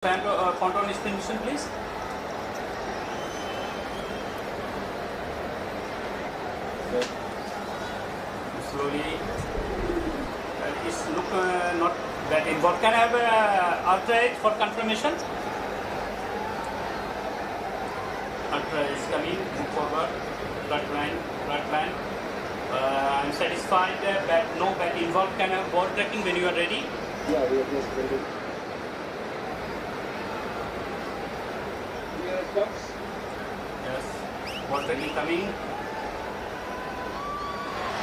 Control extension, please. Good. Slowly. It's look not that involved. Can I have ultra edge for confirmation? Ultra is coming. Move forward. Front line. Front line. I'm satisfied. No back involved. Can I have ball tracking when you are ready? Yeah, we are just ready. Here it comes. Yes. Ball tracking coming.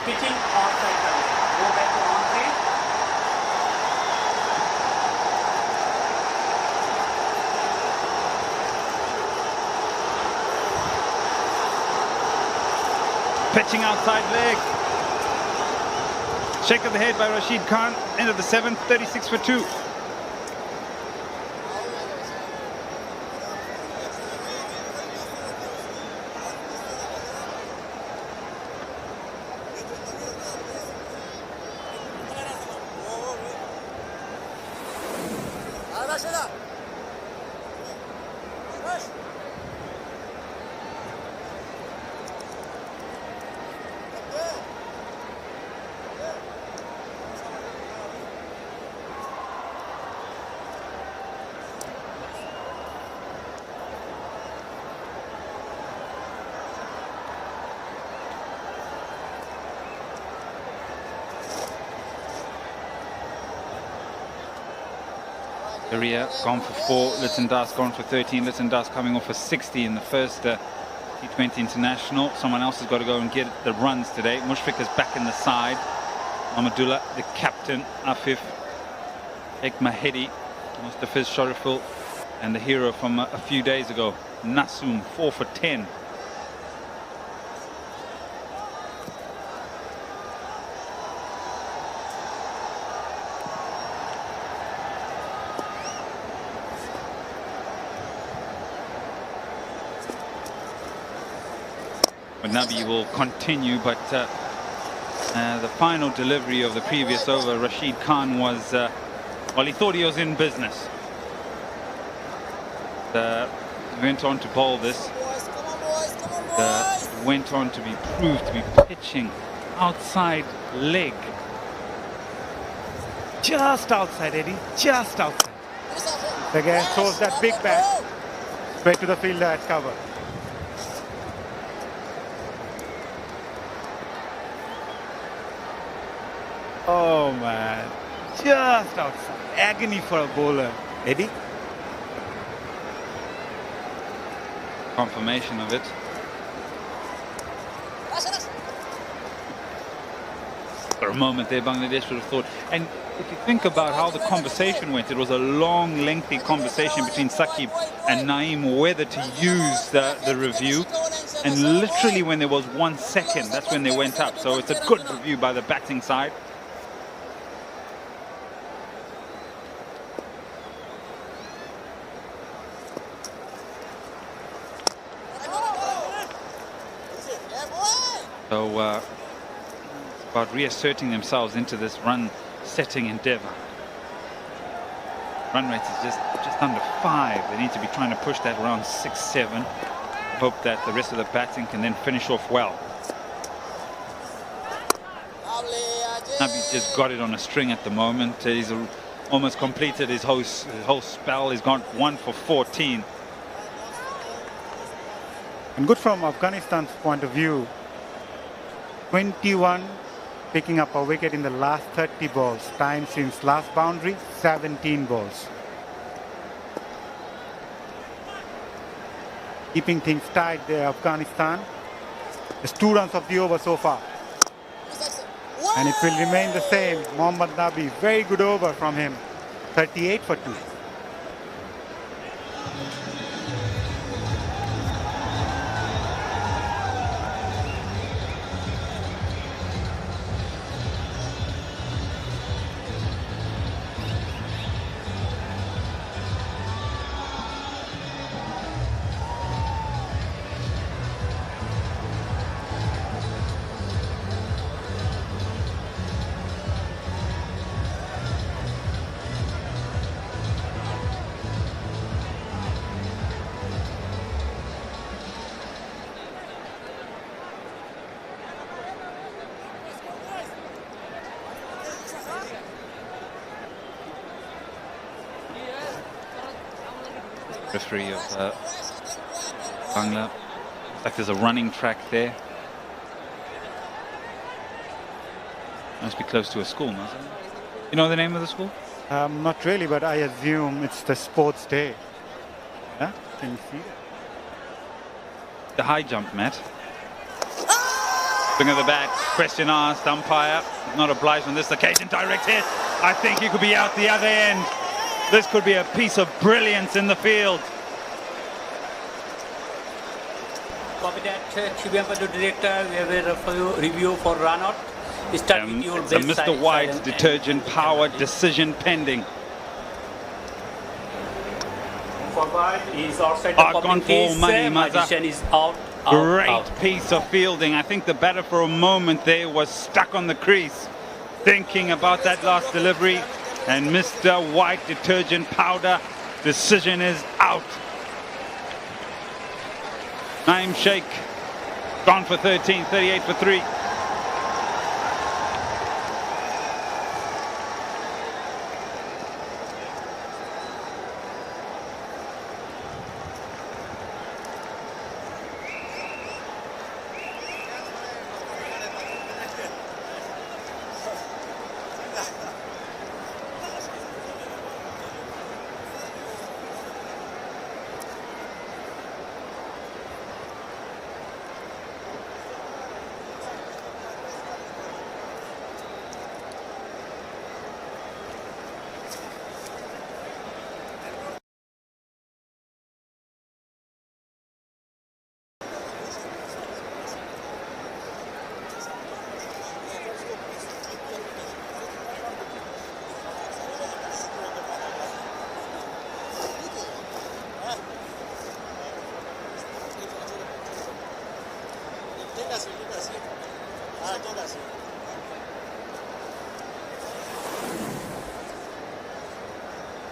Pitching outside coming. Go back to on field. Pitching outside leg. Shake of the head by Rashid Khan. End of the 7th, 36 for 2. Korea gone for 4, Litton Das gone for 13. Litton Das coming off for 60 in the first T20 International. Someone else has got to go and get the runs today. Mushfiq is back in the side. Mamadullah, the captain. Afif, Ekmahedi, Mustafiz Shariful, and the hero from a few days ago, Nasum, 4 for 10. Nabi will continue, but the final delivery of the previous over, Rashid Khan was, well, he thought he was in business. Went on to bowl this. Went on to be proved to be pitching outside leg. Just outside, Eddie, just outside. Again, throws that big bat straight to the fielder at cover. Oh man, just outside. Agony for a bowler. Eddie? Confirmation of it. For a moment there, Bangladesh would have thought. And if you think about how the conversation went, it was a long, lengthy conversation between Saqib and Naeem whether to use the review. And literally when there was 1 second, that's when they went up. So it's a good review by the batting side. So it's about reasserting themselves into this run-setting endeavour. Run rate is just under 5. They need to be trying to push that around 6, 7. Hope that the rest of the batting can then finish off well. Nabi just got it on a string at the moment. He's almost completed his whole spell. He's gone 1 for 14. And good from Afghanistan's point of view. 21 picking up a wicket in the last 30 balls. Time since last boundary, 17 balls. Keeping things tight there, Afghanistan. It's 2 runs of the over so far. And it will remain the same. Mohammad Nabi, very good over from him. 38 for 2. referee of Bangla. Looks like there's a running track there. Must be close to a school, must it? You know the name of the school? Not really, but I assume it's the sports day. Yeah? Can you see that? The high jump, Matt. Swing of the bat, question asked, umpire not obliged on this occasion, direct hit. I think he could be out the other end. This could be a piece of brilliance in the field. Copy that, Chibiampadu director, we have a review for run out. Start with your It's a best Mr. side, White side detergent power decision pending. Forward is outside the Gone popping for case. money, My Mazza. decision is out. Great piece of fielding. I think the batter for a moment there was stuck on the crease, thinking about that last delivery. And Mr. White detergent powder decision is out. Naeem Sheikh gone for 13, 38 for 3.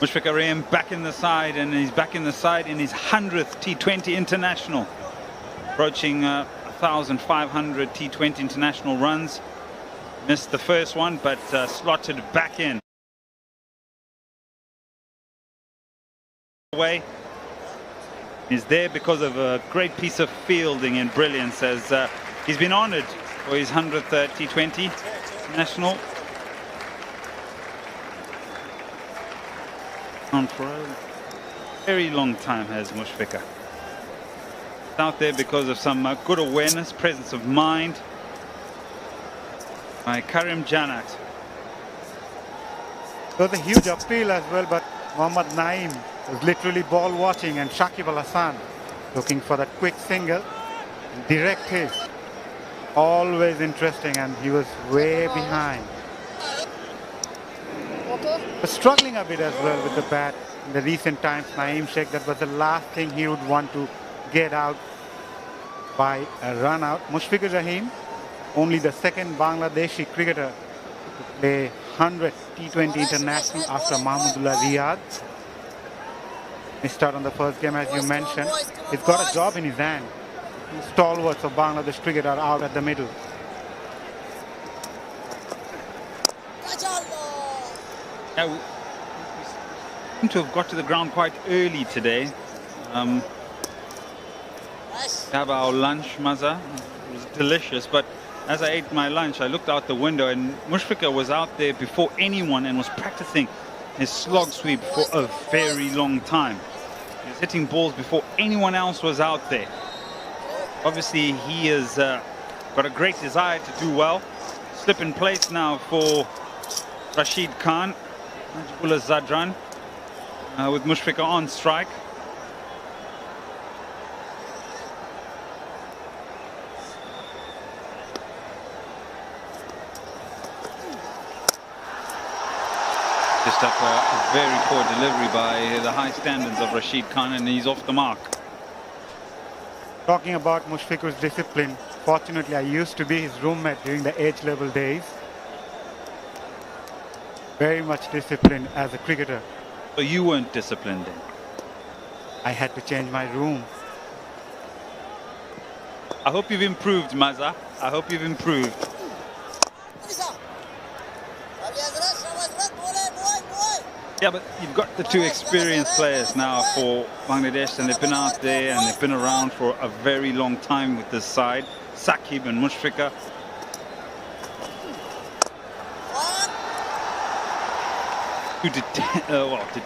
Mushfiq Karim back in the side, and he's back in the side in his 100th T20 international, approaching 1,500 T20 international runs. Missed the first one, but slotted back in. Away is there because of a great piece of fielding and brilliance, as he's been honoured for his 100th T20 international. On for a very long time has Mushfiqah. It's out there because of some good awareness, presence of mind by Karim Janat. It was a huge appeal as well, but Mohammad Naeem was literally ball watching, and Shakib Al Hassan looking for that quick single, direct hit. Always interesting, and he was way behind. But struggling a bit as well with the bat in the recent times. Naeem Sheikh, that was the last thing he would want to get out by a run out. Mushfiqur Rahim, only the second Bangladeshi cricketer to play 100 T20 international after Mahmudullah Riyad. He started on the first game, as you mentioned. He's got a job in his hand. Two stalwarts of Bangladesh cricket are out at the middle. Yeah, we seem to have got to the ground quite early today. Have our lunch, Maza. It was delicious, but as I ate my lunch, I looked out the window, and Mushfiqah was out there before anyone and was practicing his slog sweep for a very long time. He was hitting balls before anyone else was out there. Obviously, he has got a great desire to do well. Slip in place now for Rashid Khan, Najibullah Zadran, with Mushfiqah on strike. Just up a very poor delivery by the high standards of Rashid Khan, and he's off the mark. Talking about Mushfiqur's discipline, fortunately I used to be his roommate during the age level days. Very much disciplined as a cricketer. So you weren't disciplined then? I had to change my room. I hope you've improved, Maza. I hope you've improved. Yeah, but you've got the two experienced players now for Bangladesh, and they've been out there and they've been around for a very long time with this side. Saqib and Mushfiqa.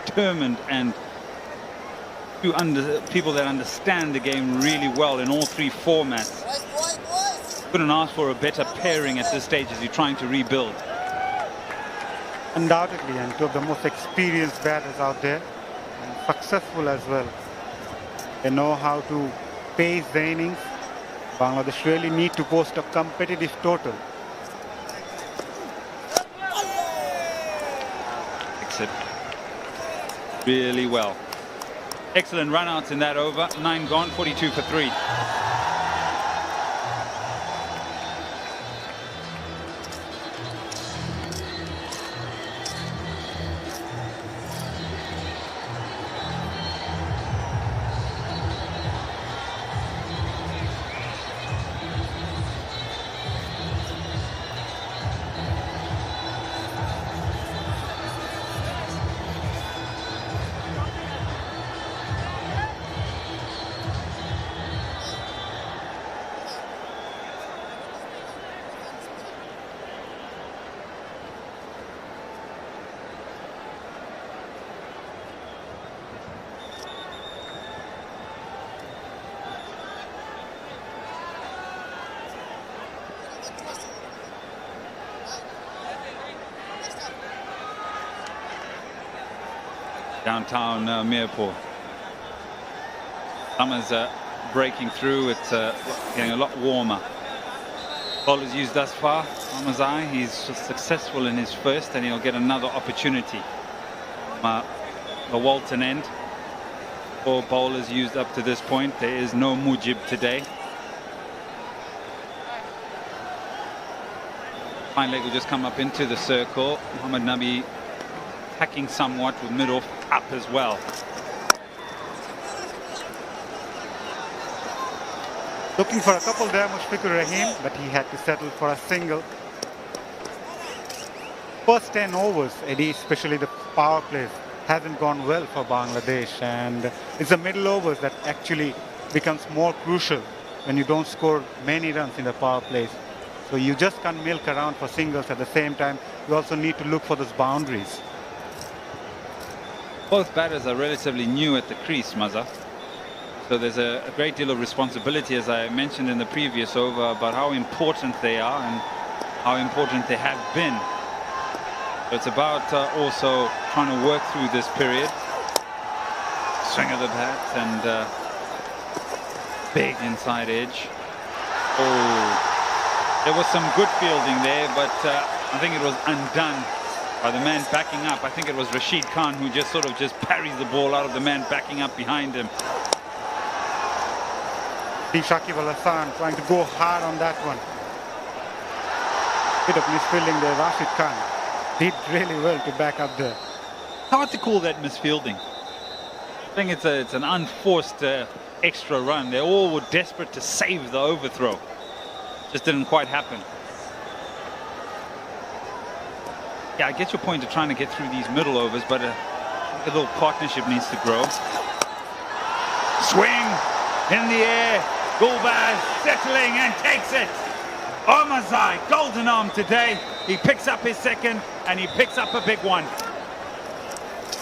Determined and people that understand the game really well in all three formats. Couldn't ask for a better pairing at this stage as you're trying to rebuild. Undoubtedly, and two of the most experienced batters out there, and successful as well. They know how to pace the innings. Bangladesh really need to post a competitive total. It really well. Excellent run-outs in that over. 9 gone, 42 for 3. Downtown Mirpur. Summer's breaking through. It's getting a lot warmer. Bowlers used thus far. Amazai, he's just successful in his first, and he'll get another opportunity. The Walton end. 4 bowlers used up to this point. There is no Mujib today. Fine leg will just come up into the circle. Muhammad Nabi attacking somewhat with mid-off up as well. Looking for a couple there, Mushfiqur Rahim, but he had to settle for a single. First 10 overs, Eddie, especially the power plays, hasn't gone well for Bangladesh, and it's the middle overs that actually becomes more crucial when you don't score many runs in the power plays. So you just can't milk around for singles. At the same time, you also need to look for those boundaries. Both batters are relatively new at the crease, Mazza. So there's a great deal of responsibility, as I mentioned in the previous over, about how important they are and how important they have been. So it's about also trying to work through this period. Swing of the bat and big inside edge. Oh, there was some good fielding there, but I think it was undone by the man backing up. I think it was Rashid Khan who just parries the ball out of the man backing up behind him. Shakib Al Hassan trying to go hard on that one. Bit of misfielding there. Rashid Khan did really well to back up there. Hard to call that misfielding. I think it's an unforced extra run. They all were desperate to save the overthrow. Just didn't quite happen. Yeah, I get your point of trying to get through these middle overs, but a little partnership needs to grow. Swing in the air. Gulbaz settling and takes it. Omazai, golden arm today. He picks up his second, and he picks up a big one.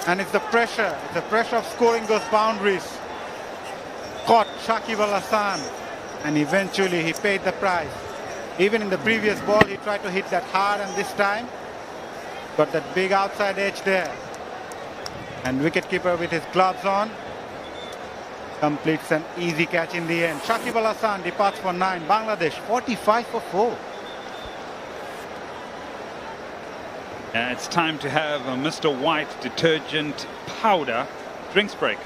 And it's the pressure. It's the pressure of scoring those boundaries. Caught Shakib Al Hassan, and eventually he paid the price. Even in the previous ball, he tried to hit that hard, and this time got that big outside edge there. And wicketkeeper with his gloves on completes an easy catch in the end. Shakib Al Hassan departs for 9. Bangladesh 45 for 4. It's time to have a Mr. White detergent powder drinks break.